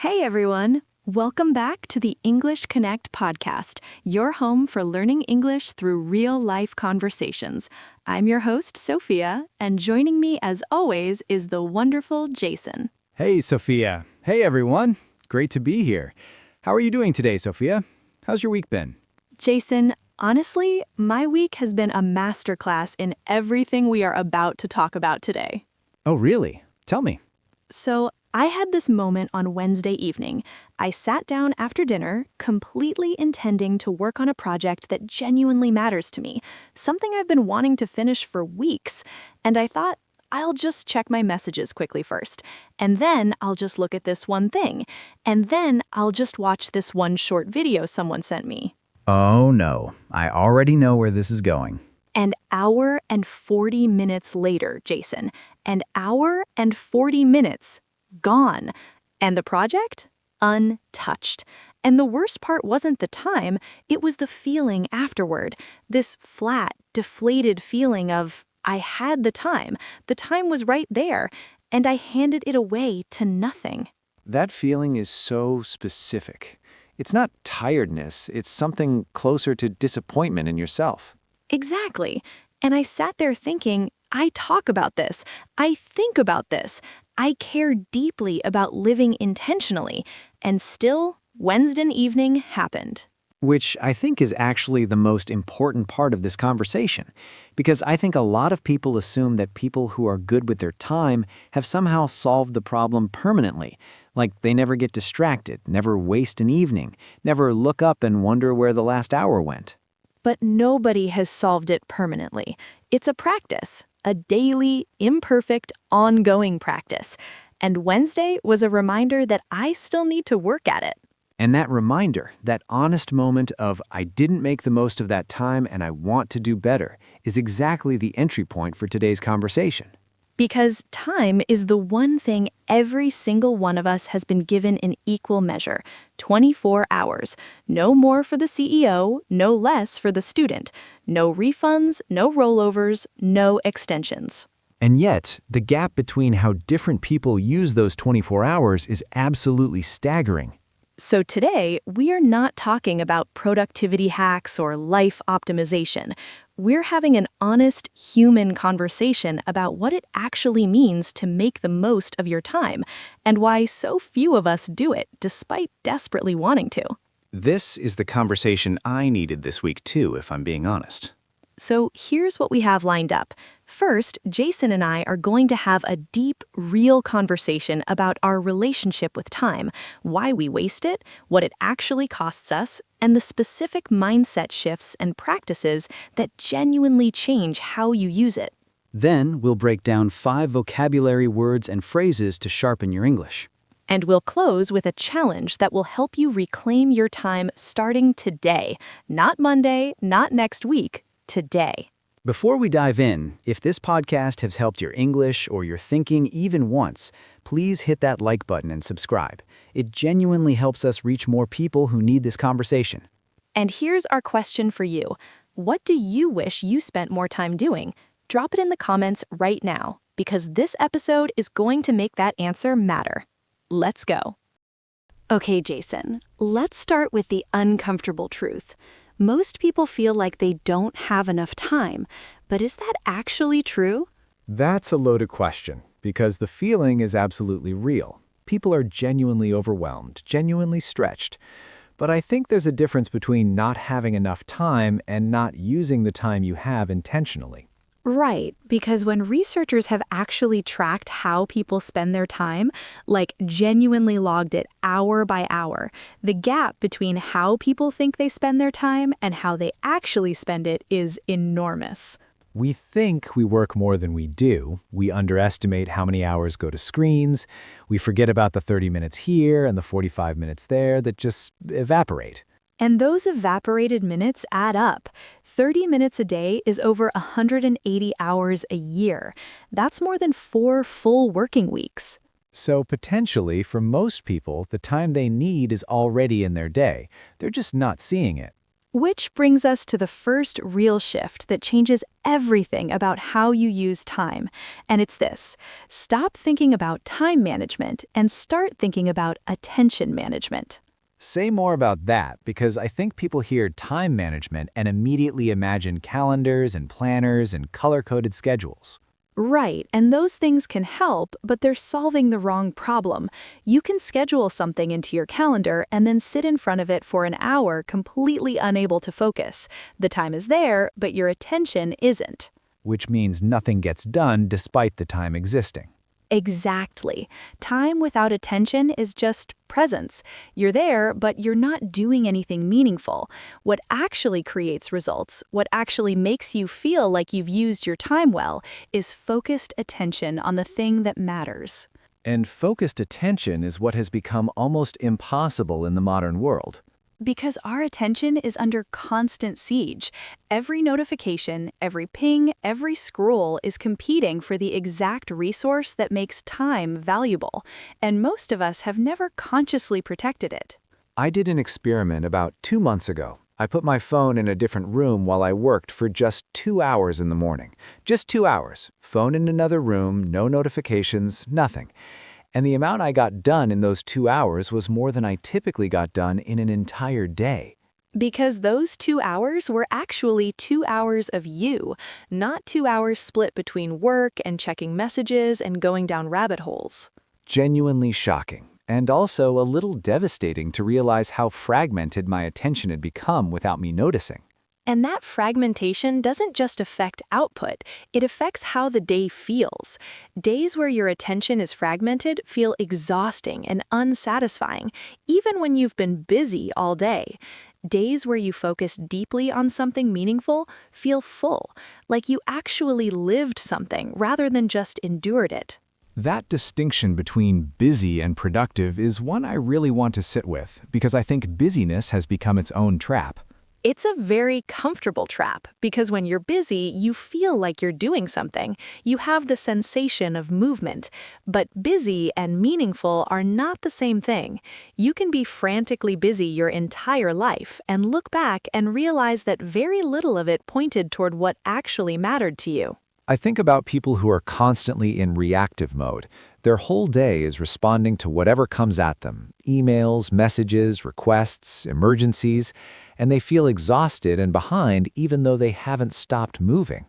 Hey everyone! Welcome back to the English Connect podcast, your home for learning English through real-life conversations. I'm your host, Sophia, and joining me as always is the wonderful Jason. Hey, Sophia. Hey, everyone. Great to be here. How are you doing today, Sophia? How's your week been? Jason, honestly, my week has been a masterclass in everything we are about to talk about today. Oh, really? Tell me. So, I had this moment on Wednesday evening. I sat down after dinner, completely intending to work on a project that genuinely matters to me, something I've been wanting to finish for weeks, and I thought, I'll just check my messages quickly first, and then I'll just look at this one thing, and then I'll just watch this one short video someone sent me. Oh, no. I already know where this is going. An hour and 40 minutes later, Jason. An hour and 40 minutes. Gone. And the project? Untouched. And the worst part wasn't the time, it was the feeling afterward. This flat, deflated feeling of, I had the time was right there, and I handed it away to nothing. That feeling is so specific. It's not tiredness, it's something closer to disappointment in yourself. Exactly. And I sat there thinking, I talk about this, I think about this, I care deeply about living intentionally, and still, Wednesday evening happened. Which I think is actually the most important part of this conversation, because I think a lot of people assume that people who are good with their time have somehow solved the problem permanently, like they never get distracted, never waste an evening, never look up and wonder where the last hour went. But nobody has solved it permanently. It's a practice, a daily, imperfect, ongoing practice. And Wednesday was a reminder that I still need to work at it. And that reminder, that honest moment of I didn't make the most of that time and I want to do better, is exactly the entry point for today's conversation. Because time is the one thing every single one of us has been given in equal measure, 24 hours. No more for the CEO, no less for the student. No refunds, no rollovers, no extensions. And yet, the gap between how different people use those 24 hours is absolutely staggering. So today, we are not talking about productivity hacks or life optimization. We're having an honest, human conversation about what it actually means to make the most of your time, and why so few of us do it, despite desperately wanting to. This is the conversation I needed this week too, if I'm being honest. So here's what we have lined up. First, Jason and I are going to have a deep, real conversation about our relationship with time, why we waste it, what it actually costs us, and the specific mindset shifts and practices that genuinely change how you use it. Then we'll break down 5 vocabulary words and phrases to sharpen your English. And we'll close with a challenge that will help you reclaim your time starting today. Not Monday, not next week, today. Before we dive in, if this podcast has helped your English or your thinking even once, please hit that like button and subscribe. It genuinely helps us reach more people who need this conversation. And here's our question for you. What do you wish you spent more time doing? Drop it in the comments right now, because this episode is going to make that answer matter. Let's go. Okay, Jason, let's start with the uncomfortable truth. Most people feel like they don't have enough time, but is that actually true? That's a loaded question, because the feeling is absolutely real. People are genuinely overwhelmed, genuinely stretched. But I think there's a difference between not having enough time and not using the time you have intentionally. Right, because when researchers have actually tracked how people spend their time, like genuinely logged it hour by hour, the gap between how people think they spend their time and how they actually spend it is enormous. We think we work more than we do. We underestimate how many hours go to screens. We forget about the 30 minutes here and the 45 minutes there that just evaporate. And those evaporated minutes add up. 30 minutes a day is over 180 hours a year. That's more than 4 full working weeks. So potentially, for most people, the time they need is already in their day. They're just not seeing it. Which brings us to the first real shift that changes everything about how you use time. And it's this: stop thinking about time management and start thinking about attention management. Say more about that, because I think people hear time management and immediately imagine calendars and planners and color-coded schedules. Right, and those things can help, but they're solving the wrong problem. You can schedule something into your calendar and then sit in front of it for an hour completely unable to focus. The time is there, but your attention isn't. Which means nothing gets done despite the time existing. Exactly. Time without attention is just presence. You're there, but you're not doing anything meaningful. What actually creates results, what actually makes you feel like you've used your time well, is focused attention on the thing that matters. And focused attention is what has become almost impossible in the modern world. Because our attention is under constant siege. Every notification, every ping, every scroll is competing for the exact resource that makes time valuable, and most of us have never consciously protected it. I did an experiment about 2 months ago. I put my phone in a different room while I worked for just 2 hours in the morning. Just 2 hours. Phone in another room, no notifications, nothing. And the amount I got done in those 2 hours was more than I typically got done in an entire day. Because those 2 hours were actually 2 hours of you, not 2 hours split between work and checking messages and going down rabbit holes. Genuinely shocking, and also a little devastating to realize how fragmented my attention had become without me noticing. And that fragmentation doesn't just affect output, it affects how the day feels. Days where your attention is fragmented feel exhausting and unsatisfying, even when you've been busy all day. Days where you focus deeply on something meaningful feel full, like you actually lived something rather than just endured it. That distinction between busy and productive is one I really want to sit with, because I think busyness has become its own trap. It's a very comfortable trap because when you're busy, you feel like you're doing something. You have the sensation of movement. But busy and meaningful are not the same thing. You can be frantically busy your entire life and look back and realize that very little of it pointed toward what actually mattered to you. I think about people who are constantly in reactive mode. Their whole day is responding to whatever comes at them: emails, messages, requests, emergencies, and they feel exhausted and behind even though they haven't stopped moving.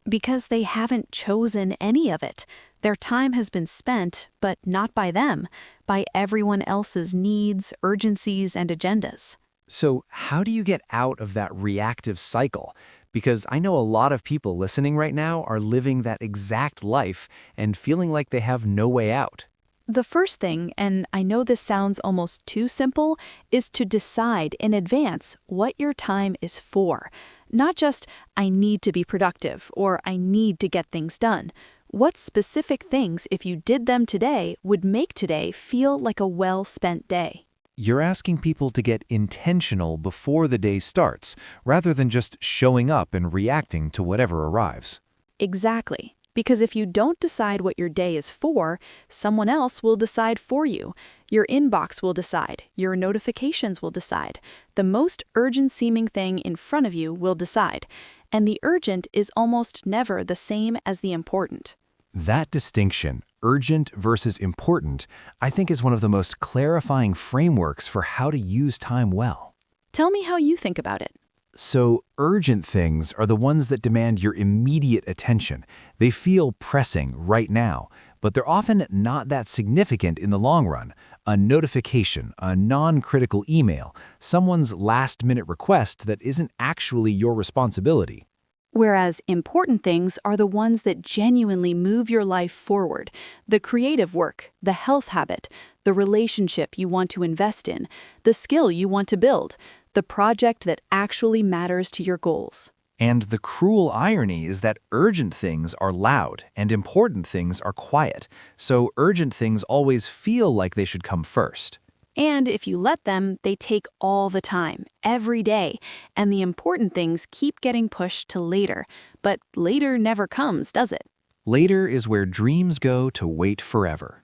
Because they haven't chosen any of it. Their time has been spent, but not by them, by everyone else's needs, urgencies, and agendas. So, how do you get out of that reactive cycle? Because I know a lot of people listening right now are living that exact life and feeling like they have no way out. The first thing, and I know this sounds almost too simple, is to decide in advance what your time is for. Not just, I need to be productive or I need to get things done. What specific things, if you did them today, would make today feel like a well-spent day? You're asking people to get intentional before the day starts, rather than just showing up and reacting to whatever arrives. Exactly. Because if you don't decide what your day is for, someone else will decide for you. Your inbox will decide. Your notifications will decide. The most urgent-seeming thing in front of you will decide. And the urgent is almost never the same as the important. That distinction, urgent versus important, I think is one of the most clarifying frameworks for how to use time well. Tell me how you think about it. So, urgent things are the ones that demand your immediate attention. They feel pressing right now, but they're often not that significant in the long run. A notification, a non-critical email, someone's last-minute request that isn't actually your responsibility. Whereas important things are the ones that genuinely move your life forward. The creative work, the health habit, the relationship you want to invest in, the skill you want to build, the project that actually matters to your goals. And the cruel irony is that urgent things are loud and important things are quiet. So urgent things always feel like they should come first. And if you let them, they take all the time, every day, and the important things keep getting pushed to later. But later never comes, does it? Later is where dreams go to wait forever.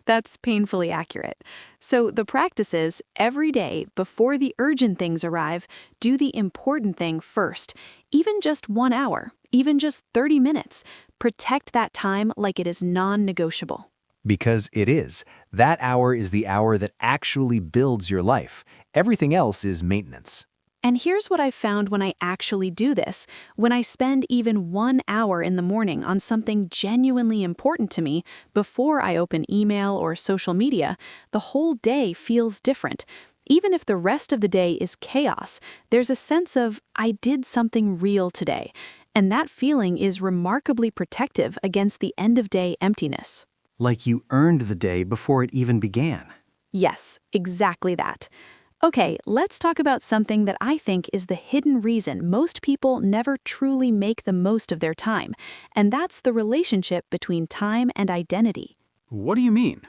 That's painfully accurate. So the practice is every day, before the urgent things arrive, do the important thing first. Even just 1 hour, even just 30 minutes. Protect that time like it is non-negotiable. Because it is. That hour is the hour that actually builds your life. Everything else is maintenance. And here's what I've found when I actually do this. When I spend even 1 hour in the morning on something genuinely important to me before I open email or social media, the whole day feels different. Even if the rest of the day is chaos, there's a sense of, I did something real today. And that feeling is remarkably protective against the end-of-day emptiness. Like you earned the day before it even began. Yes, exactly that. Okay, let's talk about something that I think is the hidden reason most people never truly make the most of their time, and that's the relationship between time and identity. What do you mean?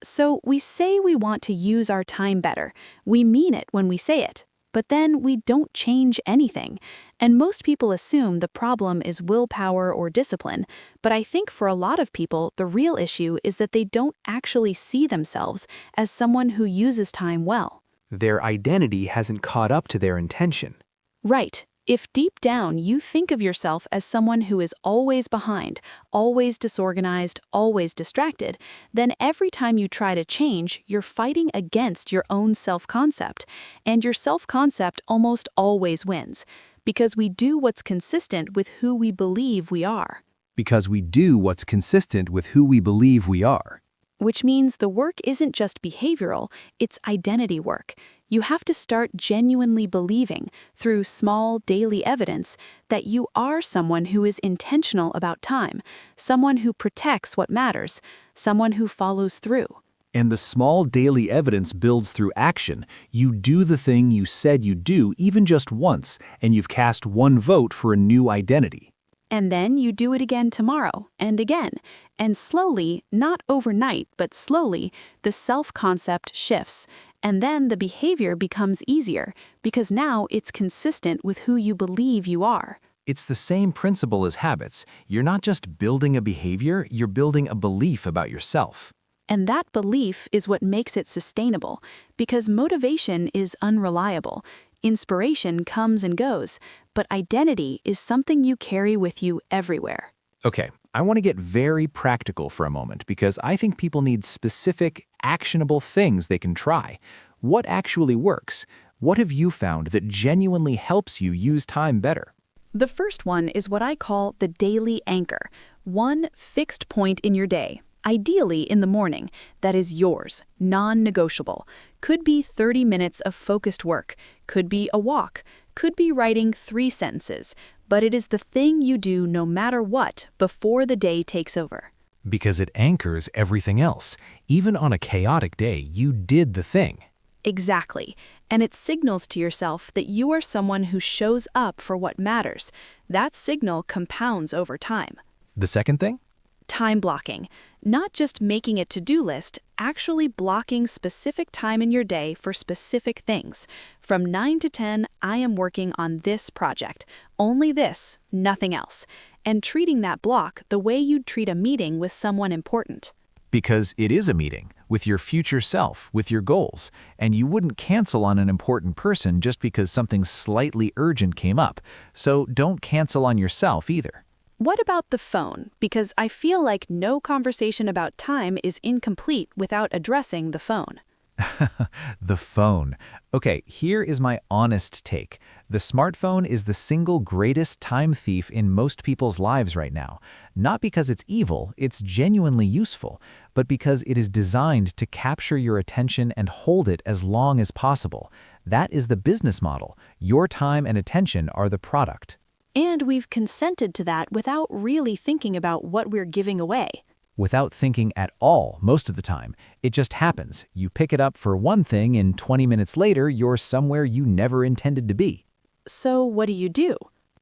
So we say we want to use our time better. We mean it when we say it, but then we don't change anything. And most people assume the problem is willpower or discipline, but I think for a lot of people, the real issue is that they don't actually see themselves as someone who uses time well. Their identity hasn't caught up to their intention. Right. If deep down you think of yourself as someone who is always behind, always disorganized, always distracted, then every time you try to change, you're fighting against your own self-concept. And your self-concept almost always wins, because we do what's consistent with who we believe we are. Because we do what's consistent with who we believe we are. Which means the work isn't just behavioral, it's identity work. You have to start genuinely believing, through small daily evidence, that you are someone who is intentional about time, someone who protects what matters, someone who follows through. And the small daily evidence builds through action. You do the thing you said you'd do even just once, and you've cast one vote for a new identity. And then you do it again tomorrow, and again. And slowly, not overnight, but slowly, the self-concept shifts. And then the behavior becomes easier, because now it's consistent with who you believe you are. It's the same principle as habits. You're not just building a behavior, you're building a belief about yourself. And that belief is what makes it sustainable, because motivation is unreliable. Inspiration comes and goes, but identity is something you carry with you everywhere. Okay, I want to get very practical for a moment because I think people need specific, actionable things they can try. What actually works? What have you found that genuinely helps you use time better? The first one is what I call the daily anchor, one fixed point in your day. Ideally in the morning, that is yours, non-negotiable. Could be 30 minutes of focused work, could be a walk, could be writing 3 sentences, but it is the thing you do no matter what before the day takes over. Because it anchors everything else. Even on a chaotic day, you did the thing. Exactly, and it signals to yourself that you are someone who shows up for what matters. That signal compounds over time. The second thing? Time blocking. Not just making a to-do list, actually blocking specific time in your day for specific things. From 9 to 10, I am working on this project. Only this, nothing else. And treating that block the way you'd treat a meeting with someone important. Because it is a meeting with your future self, with your goals, and you wouldn't cancel on an important person just because something slightly urgent came up. So don't cancel on yourself either. What about the phone? Because I feel like no conversation about time is incomplete without addressing the phone. The phone. Okay, here is my honest take. The smartphone is the single greatest time thief in most people's lives right now. Not because it's evil, it's genuinely useful, but because it is designed to capture your attention and hold it as long as possible. That is the business model. Your time and attention are the product. And we've consented to that without really thinking about what we're giving away. Without thinking at all most of the time. It just happens. You pick it up for one thing and 20 minutes later, you're somewhere you never intended to be. So what do?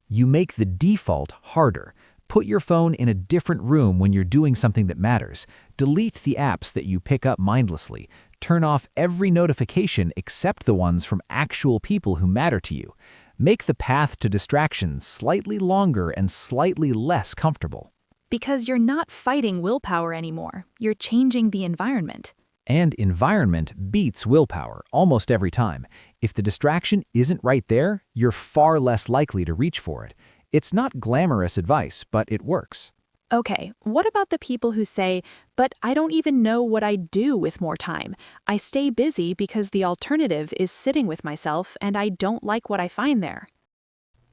You make the default harder. Put your phone in a different room when you're doing something that matters. Delete the apps that you pick up mindlessly. Turn off every notification except the ones from actual people who matter to you. Make the path to distraction slightly longer and slightly less comfortable. Because you're not fighting willpower anymore, you're changing the environment. And environment beats willpower almost every time. If the distraction isn't right there, you're far less likely to reach for it. It's not glamorous advice, but it works. Okay, what about the people who say, but I don't even know what I do with more time. I stay busy because the alternative is sitting with myself and I don't like what I find there.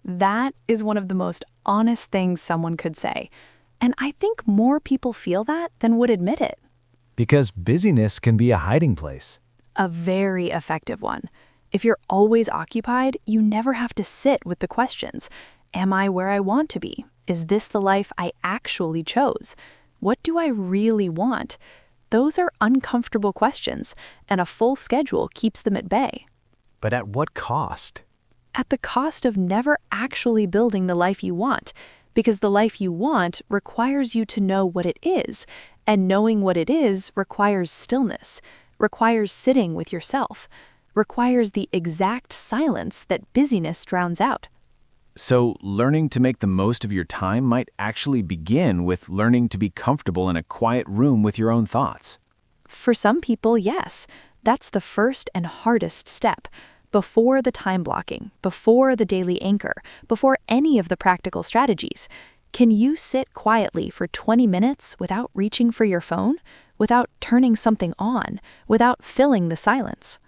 That is one of the most honest things someone could say. And I think more people feel that than would admit it. Because busyness can be a hiding place. A very effective one. If you're always occupied, you never have to sit with the questions. Am I where I want to be? Is this the life I actually chose? What do I really want? Those are uncomfortable questions, and a full schedule keeps them at bay. But at what cost? At the cost of never actually building the life you want, because the life you want requires you to know what it is, and knowing what it is requires stillness, requires sitting with yourself, requires the exact silence that busyness drowns out. So, learning to make the most of your time might actually begin with learning to be comfortable in a quiet room with your own thoughts. For some people, yes, that's the first and hardest step. Before the time blocking, before the daily anchor, before any of the practical strategies, can you sit quietly for 20 minutes without reaching for your phone, without turning something on, without filling the silence?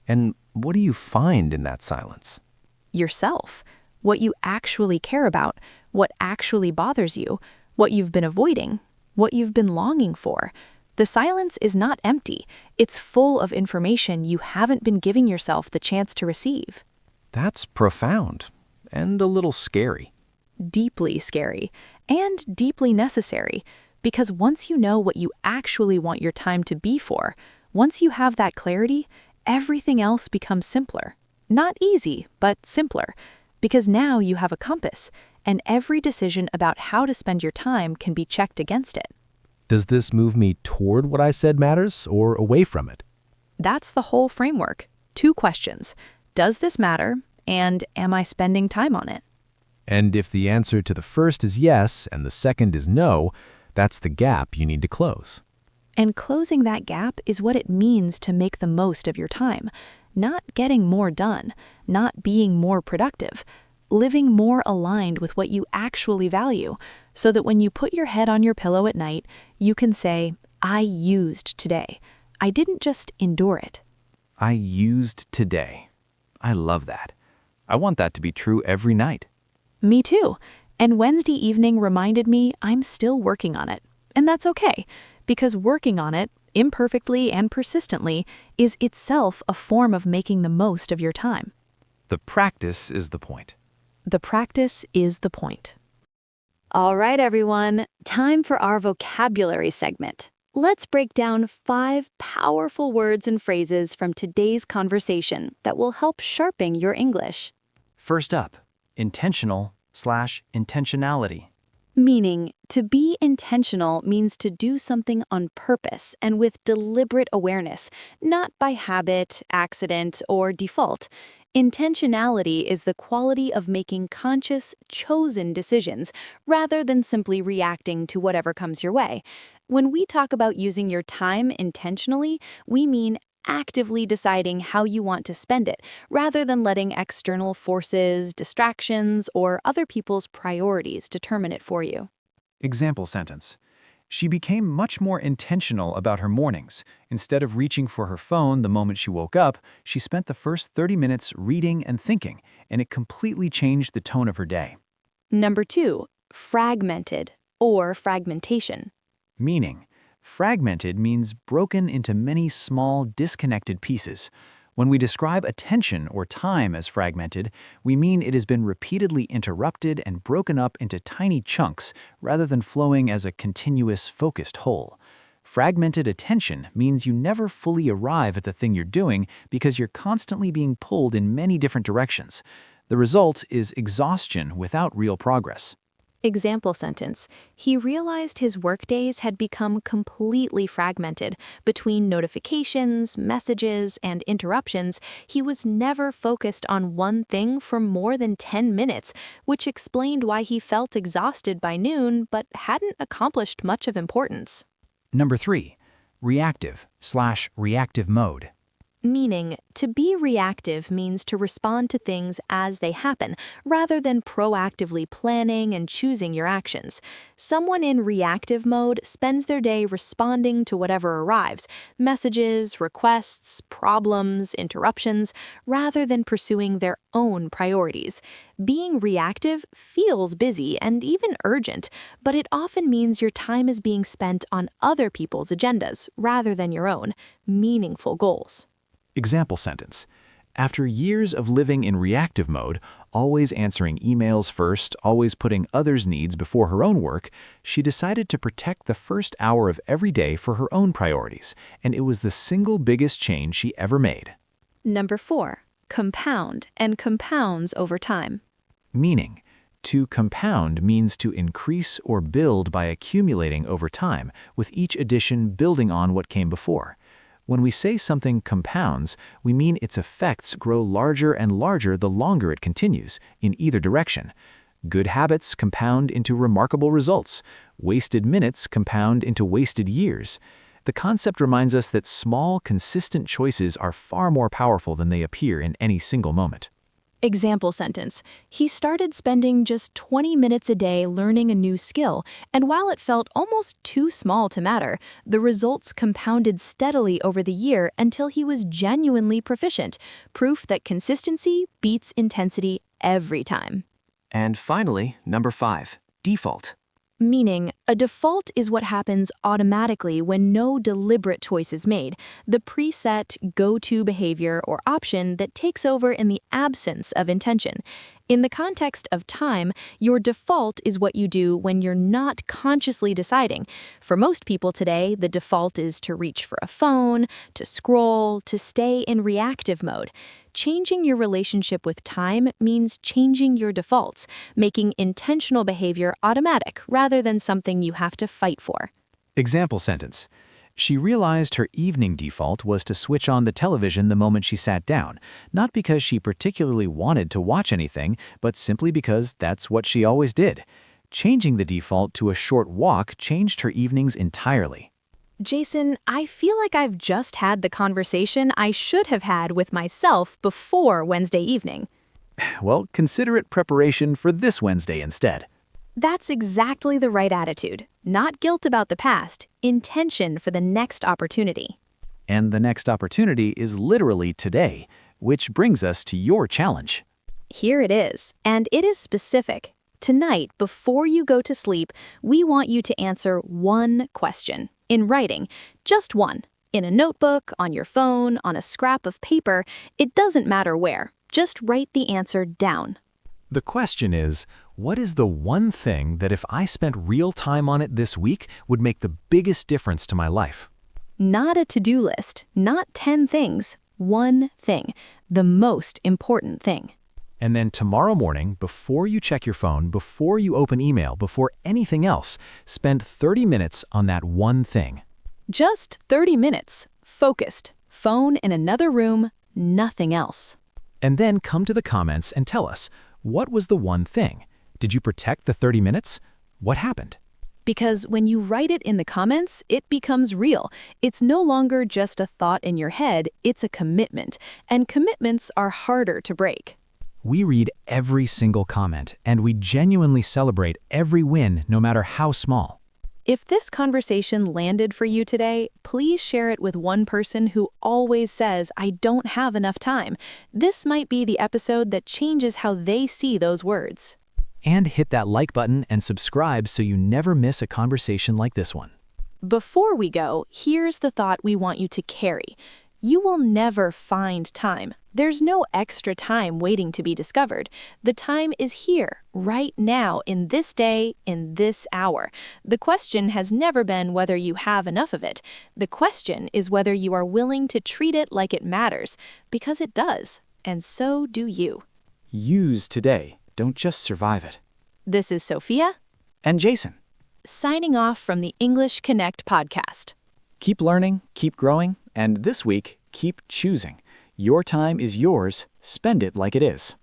And what do you find in that silence? Yourself. What you actually care about, what actually bothers you, what you've been avoiding, what you've been longing for. The silence is not empty. It's full of information you haven't been giving yourself the chance to receive. That's profound and a little scary. Deeply scary and deeply necessary, because once you know what you actually want your time to be for, once you have that clarity, everything else becomes simpler. Not easy, but simpler. Because now you have a compass, and every decision about how to spend your time can be checked against it. Does this move me toward what I said matters or away from it? That's the whole framework. 2 questions. Does this matter? And am I spending time on it? And if the answer to the first is yes and the second is no, that's the gap you need to close. And closing that gap is what it means to make the most of your time. Not getting more done, not being more productive, living more aligned with what you actually value, so that when you put your head on your pillow at night, you can say, I used today. I didn't just endure it. I used today. I love that. I want that to be true every night. Me too. And Wednesday evening reminded me I'm still working on it. And that's okay, because working on it, imperfectly and persistently, is itself a form of making the most of your time. The practice is the point. The practice is the point. All right, everyone, time for our vocabulary segment. Let's break down 5 powerful words and phrases from today's conversation that will help sharpen your English. First up, intentional/intentionality. Meaning, to be intentional means to do something on purpose and with deliberate awareness, not by habit, accident, or default. Intentionality is the quality of making conscious, chosen decisions rather than simply reacting to whatever comes your way. When we talk about using your time intentionally, we mean actively deciding how you want to spend it, rather than letting external forces, distractions, or other people's priorities determine it for you. Example sentence. She became much more intentional about her mornings. Instead of reaching for her phone the moment she woke up, she spent the first 30 minutes reading and thinking, and it completely changed the tone of her day. Number 2, fragmented or fragmentation. Meaning, fragmented means broken into many small, disconnected pieces. When we describe attention or time as fragmented, we mean it has been repeatedly interrupted and broken up into tiny chunks rather than flowing as a continuous, focused whole. Fragmented attention means you never fully arrive at the thing you're doing because you're constantly being pulled in many different directions. The result is exhaustion without real progress. Example sentence. He realized his workdays had become completely fragmented. Between notifications, messages, and interruptions, he was never focused on one thing for more than 10 minutes, which explained why he felt exhausted by noon but hadn't accomplished much of importance. Number 3. Reactive/reactive mode. Meaning, to be reactive means to respond to things as they happen, rather than proactively planning and choosing your actions. Someone in reactive mode spends their day responding to whatever arrives, messages, requests, problems, interruptions, rather than pursuing their own priorities. Being reactive feels busy and even urgent, but it often means your time is being spent on other people's agendas rather than your own meaningful goals. Example sentence. After years of living in reactive mode, always answering emails first, always putting others' needs before her own work, she decided to protect the first hour of every day for her own priorities, and it was the single biggest change she ever made. Number 4. Compound and compounds over time. Meaning, to compound means to increase or build by accumulating over time, with each addition building on what came before. When we say something compounds, we mean its effects grow larger and larger the longer it continues, in either direction. Good habits compound into remarkable results. Wasted minutes compound into wasted years. The concept reminds us that small, consistent choices are far more powerful than they appear in any single moment. Example sentence. He started spending just 20 minutes a day learning a new skill, and while it felt almost too small to matter, the results compounded steadily over the year until he was genuinely proficient, proof that consistency beats intensity every time. And finally, number 5, default. Meaning, a default is what happens automatically when no deliberate choice is made, the preset go-to behavior or option that takes over in the absence of intention. In the context of time, your default is what you do when you're not consciously deciding. For most people today, the default is to reach for a phone, to scroll, to stay in reactive mode. Changing your relationship with time means changing your defaults, making intentional behavior automatic rather than something you have to fight for. Example sentence. She realized her evening default was to switch on the television the moment she sat down, not because she particularly wanted to watch anything, but simply because that's what she always did. Changing the default to a short walk changed her evenings entirely. Jason, I feel like I've just had the conversation I should have had with myself before Wednesday evening. Well, consider it preparation for this Wednesday instead. That's exactly the right attitude. Not guilt about the past, intention for the next opportunity. And the next opportunity is literally today, which brings us to your challenge. Here it is, and it is specific. Tonight, before you go to sleep, we want you to answer one question. In writing, just one. In a notebook, on your phone, on a scrap of paper, it doesn't matter where. Just write the answer down. The question is, what is the one thing that if I spent real time on it this week would make the biggest difference to my life? Not a to-do list, not 10 things. One thing, the most important thing. And then tomorrow morning, before you check your phone, before you open email, before anything else, spend 30 minutes on that one thing. Just 30 minutes, focused, phone in another room, nothing else. And then come to the comments and tell us, what was the one thing? Did you protect the 30 minutes? What happened? Because when you write it in the comments, it becomes real. It's no longer just a thought in your head, it's a commitment. And commitments are harder to break. We read every single comment, and we genuinely celebrate every win, no matter how small. If this conversation landed for you today, please share it with one person who always says, "I don't have enough time." This might be the episode that changes how they see those words. And hit that like button and subscribe so you never miss a conversation like this one. Before we go, here's the thought we want you to carry. You will never find time. There's no extra time waiting to be discovered. The time is here, right now, in this day, in this hour. The question has never been whether you have enough of it. The question is whether you are willing to treat it like it matters, because it does, and so do you. Use today. Don't just survive it. This is Sophia. and Jason. Signing off from the English Connect podcast. Keep learning, keep growing, and this week, keep choosing. Your time is yours. Spend it like it is.